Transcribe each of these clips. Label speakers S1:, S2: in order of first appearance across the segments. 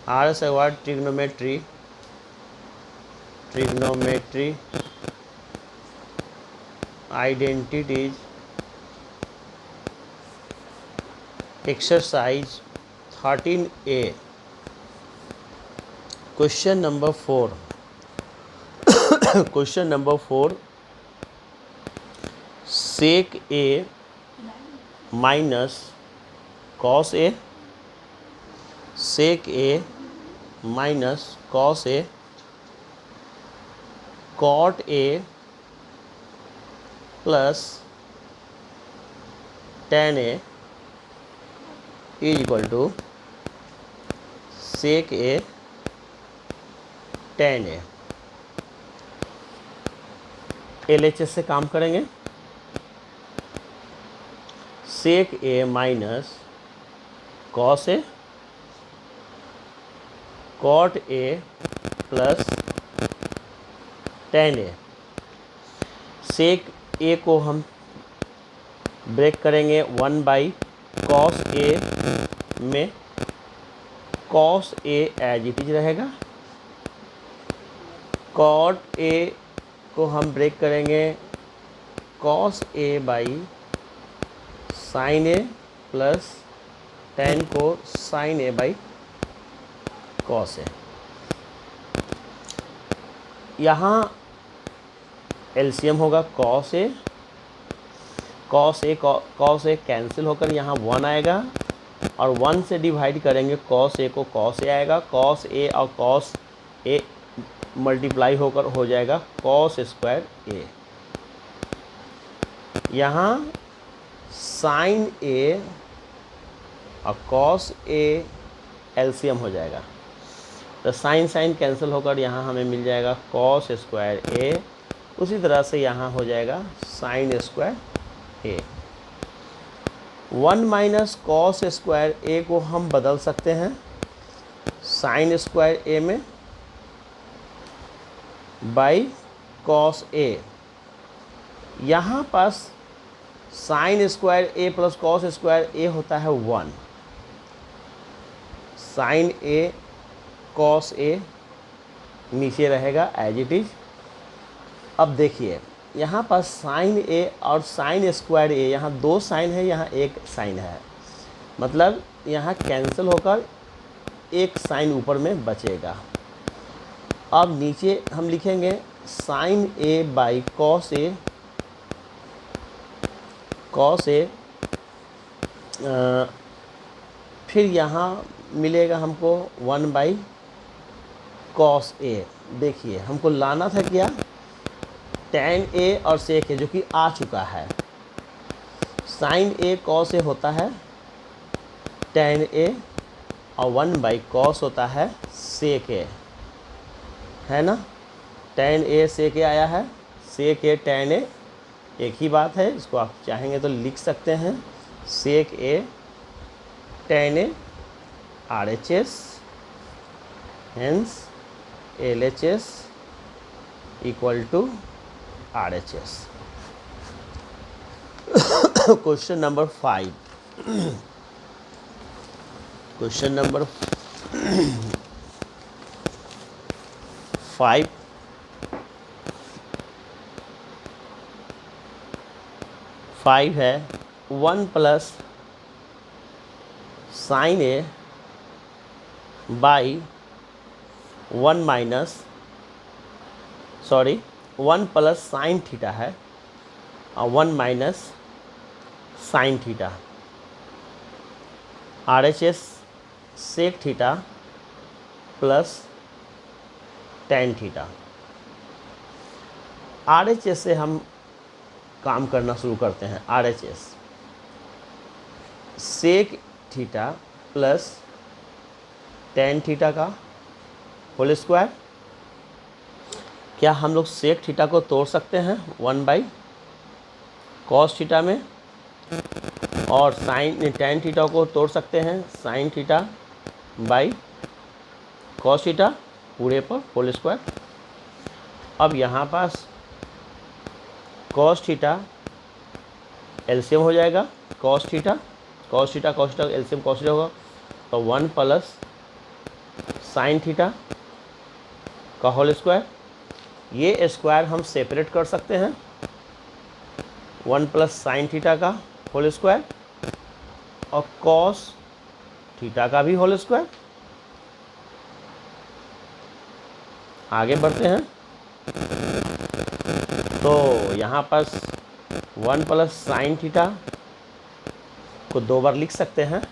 S1: Are square trigonometry identities exercise 13A question number 4 question number 4 sec A minus cos A sec A minus cos A cot A plus tan A is equal to sec A tan A. LHS से काम करेंगे। Sec A minus cos A cot A plus tan A. Sec A को हम break करेंगे 1 cos A में, cos A as it is रहेगा। Cot A को हम ब्रेक करेंगे cos A by sine A plus ten को साइन ए बाई कॉस ए। यहाँ एलसीएम होगा कॉस ए कैंसिल होकर यहाँ 1 आएगा और 1 से डिवाइड करेंगे कॉस ए को, कॉस ए आएगा। कॉस ए और कॉस ए मल्टीप्लाई होकर हो जाएगा कॉस स्क्वायर ए। यहाँ साइन ए और कॉस ए एलसीएम हो जाएगा, तो साइन कैंसिल होकर यहाँ हमें मिल जाएगा कॉस स्क्वायर ए। उसी तरह से यहाँ हो जाएगा साइन स्क्वायर ए। 1 माइनस कॉस स्क्वायर ए को हम बदल सकते हैं साइन स्क्वायर ए में बाई कॉस ए। यहाँ पास साइन स्क्वायर ए प्लस कॉस स्क्वायर ए होता है 1, साइन ए कॉस ए नीचे रहेगा एज इट इज। अब देखिए यहाँ पर साइन ए और साइन स्क्वायर ए, यहाँ 2 साइन है, यहाँ 1 साइन है, मतलब यहाँ कैंसिल होकर 1 साइन ऊपर में बचेगा। अब नीचे हम लिखेंगे साइन ए बाई कॉस ए, फिर यहाँ मिलेगा हमको 1 कॉस ए। देखिए हमको लाना था क्या, टेन ए और सेक ए जो कि आ चुका है। साइन ए कॉस ए होता है टेन ए और 1 कॉस होता है सेक ए, है ना। टेन ए सेक ए आया है, सेक ए टेन ए एक ही बात है। इसको आप चाहेंगे तो लिख सकते हैं sec A tan A RHS, hence LHS equal to RHS। Question number 5 question number 5 है 1 plus sine A by 1 plus sine theta है और 1 minus sine theta. RHS sec theta plus tan theta. RHS से हम काम करना शुरू करते हैं। RHS sec theta plus tan theta का होल स्क्वायर। क्या हम लोग सेक थीटा को तोड़ सकते हैं 1 कॉस थीटा में, और साइन टेन थीटा को तोड़ सकते हैं sine theta by cos theta पूरे पर होल स्क्वायर। अब यहाँ पास कॉस थीटा एलसीएम हो जाएगा, cos theta LCM cos theta होगा, तो 1 प्लस साइन थीटा का होल स्क्वायर, ये स्क्वायर हम सेपरेट कर सकते हैं, 1 प्लस साइन थीटा का होल स्क्वायर और कॉस थीटा का भी होल स्क्वायर। आगे बढ़ते हैं तो यहाँ पास 1 प्लस साइन थीटा को 2 बार लिख सकते हैं,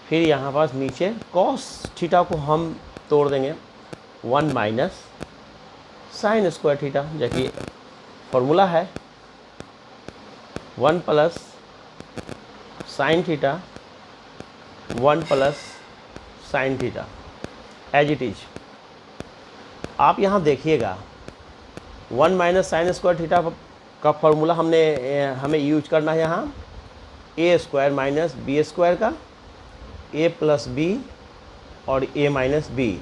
S1: फिर यहाँ पास नीचे कॉस थीटा को हम तोड़ देंगे 1 माइनस साइन स्क्वायर थीटा, जो कि फॉर्मूला है 1 plus sine theta 1 plus sine theta, as it is. आप यहाँ देखिएगा 1 माइनस साइन स्क्वायर थीटा का फॉर्मूला हमें यूज करना है यहाँ A square minus B square का, ए प्लस बी और ए माइनस बी,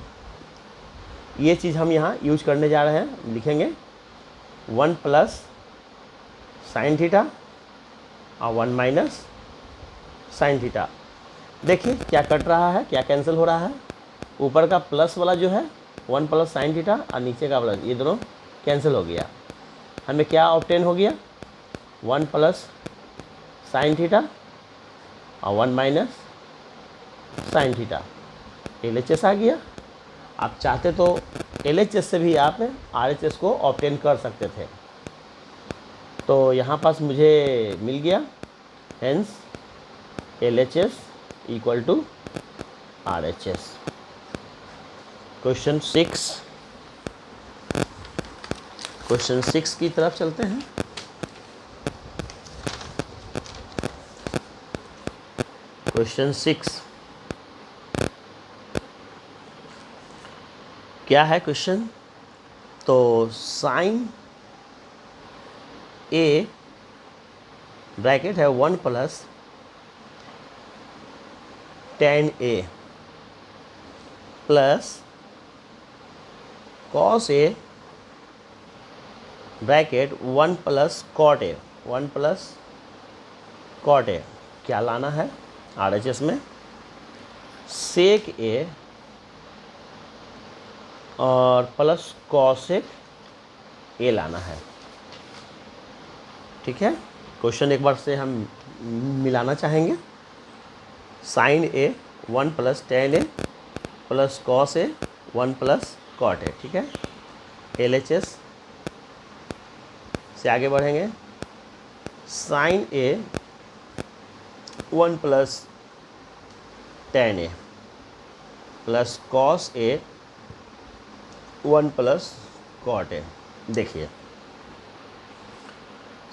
S1: ये चीज़ हम यहाँ यूज करने जा रहे हैं। लिखेंगे 1 प्लस साइन थीटा और 1 माइनस साइन थीटा। देखिए क्या कट रहा है, क्या कैंसिल हो रहा है, ऊपर का प्लस वाला जो है 1 प्लस साइन थीटा और नीचे का प्लस, ये दोनों कैंसिल हो गया। हमें क्या ऑब्टेन हो गया, 1 प्लस साइन थीटा और 1 माइनस साइन थीटा, LHS आ गया। आप चाहते तो LHS से भी आप RHS को ऑब्टेन कर सकते थे। तो यहाँ पास मुझे मिल गया, hence LHS equal to RHS। Question 6 की तरफ चलते हैं। क्वेश्चन 6 क्या है क्वेश्चन, तो साइन ए ब्रैकेट है 1 plus tan A plus cos A bracket 1 plus cot A, 1 plus cot A, क्या लाना है RHS में, सेक ए और प्लस कॉसेक ए लाना है। ठीक है, क्वेश्चन एक बार से हम मिलाना चाहेंगे। Sine A 1 plus tan A plus cos A 1 plus cot A. ठीक है, LHS से आगे बढ़ेंगे। Sine A 1 plus tan A plus cos A 1 plus cot A. देखिए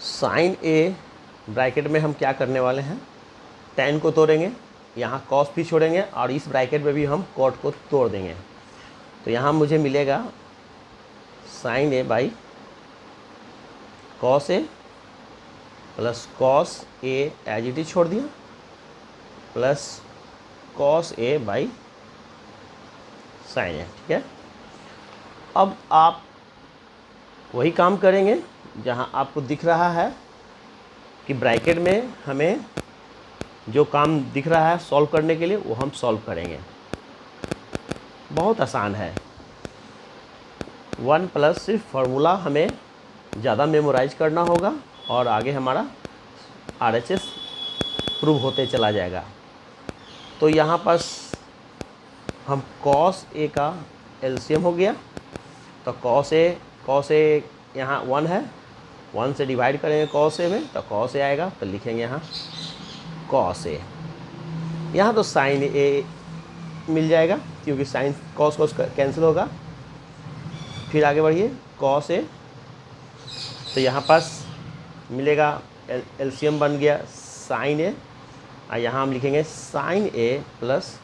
S1: साइन ए ब्रैकेट में हम क्या करने वाले हैं, tan को तोड़ेंगे, यहाँ कॉस भी छोड़ेंगे और इस ब्रैकेट में भी हम कॉट को तोड़ देंगे। तो यहाँ मुझे मिलेगा sine A by cos A plus cos A as it is छोड़ दिया, plus cos A by sine A. ठीक है, अब आप वही काम करेंगे जहाँ आपको दिख रहा है कि ब्रैकेट में हमें जो काम दिख रहा है सॉल्व करने के लिए, वो हम सॉल्व करेंगे। बहुत आसान है। 1 प्लस सिर्फ फार्मूला हमें ज़्यादा मेमोराइज करना होगा और आगे हमारा RHS प्रूव होते चला जाएगा। तो यहाँ पास हम कॉस ए का LCM हो गया, तो कॉस ए यहाँ 1 है, 1 से डिवाइड करेंगे कॉस ए में तो कॉस ए आएगा, तो लिखेंगे यहाँ कॉस ए। यहाँ तो साइन ए मिल जाएगा क्योंकि साइन कॉस कैंसिल होगा। फिर आगे बढ़िए, कॉस ए, तो यहाँ पास मिलेगा LCM बन गया साइन ए, और यहाँ हम लिखेंगे साइन ए प्लस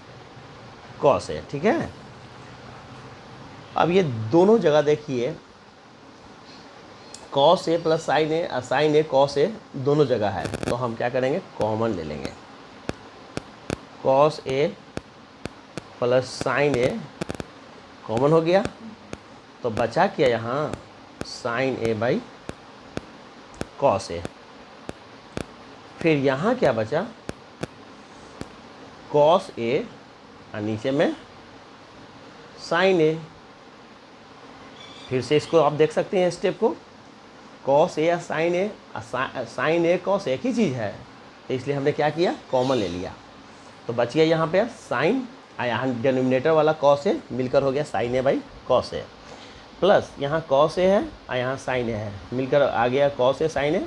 S1: कॉस ए। ठीक है, अब ये दोनों जगह देखिए cos A plus sine A और साइन ए कॉस ए दोनों जगह है, तो हम क्या करेंगे कॉमन ले लेंगे। Cos A plus sine A common हो गया, तो बचा क्या यहाँ साइन ए बाई कॉस ए। फिर यहाँ क्या बचा, कॉस ए और नीचे में साइन ए। फिर से इसको आप देख सकते हैं स्टेप को, कॉस ए या साइन ए, साइन ए कॉस एक ही चीज़ है, तो इसलिए हमने क्या किया, कॉमन ले लिया। तो बच गया यहाँ पे साइन, यहाँ डिनोमिनेटर वाला कॉस ए मिलकर हो गया sine A by cos A, plus यहाँ कॉस ए है और यहाँ साइन ए है, मिलकर आ गया कॉस ए साइन ए।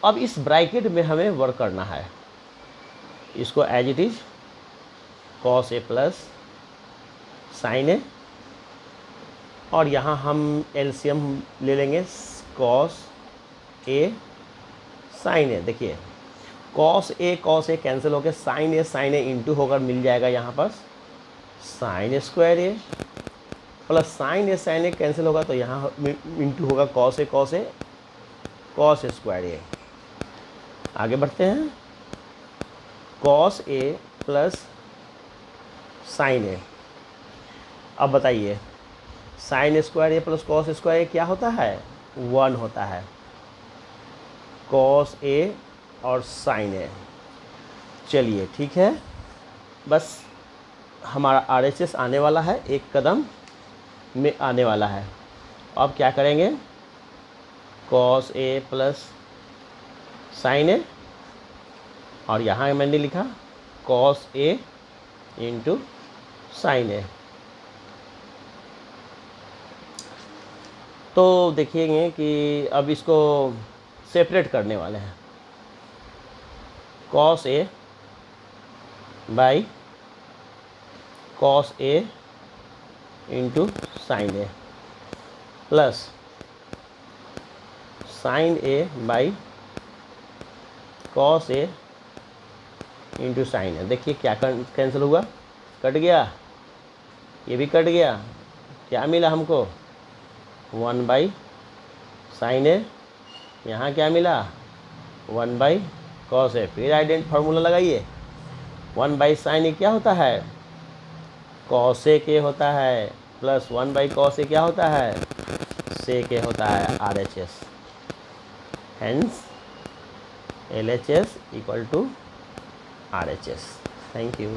S1: अब इस ब्रैकेट में हमें वर्क करना है, इसको as it is cos A plus sine A, और यहाँ हम एलसीएम ले लेंगे कॉस ए साइन ए। देखिए कॉस ए कैंसिल होकर साइन ए इंटू होकर मिल जाएगा यहाँ पर साइन स्क्वायर ए, प्लस साइन ए कैंसिल होगा तो यहाँ इंटू होगा कॉस ए कॉस स्क्वायर ए। आगे बढ़ते हैं, कॉस ए प्लस साइन ए। अब बताइए साइन स्क्वायर ए प्लस कॉस स्क्वायर ए क्या होता है, 1 होता है, कॉस ए और साइन ए। चलिए ठीक है, बस हमारा RHS आने वाला है, एक कदम में आने वाला है। अब क्या करेंगे, cos A plus sine A, और यहाँ मैंने लिखा cos A into sine A. तो देखिएंगे कि अब इसको सेपरेट करने वाले हैं, cos A by cos A into sine A, plus sine A by cos A into sine A. देखिए क्या कैंसिल हुआ, कट गया, ये भी कट गया, क्या मिला हमको 1 बाई साइन ए, यहाँ क्या मिला 1 बाई कॉस ए। फिर आइडेंट फार्मूला लगाइए, 1 बाई साइन ए क्या होता है, कॉस ए के होता है, प्लस 1 बाई कॉस ए क्या होता है, से के होता है RHS, hence LHS equal to RHS। Thank you.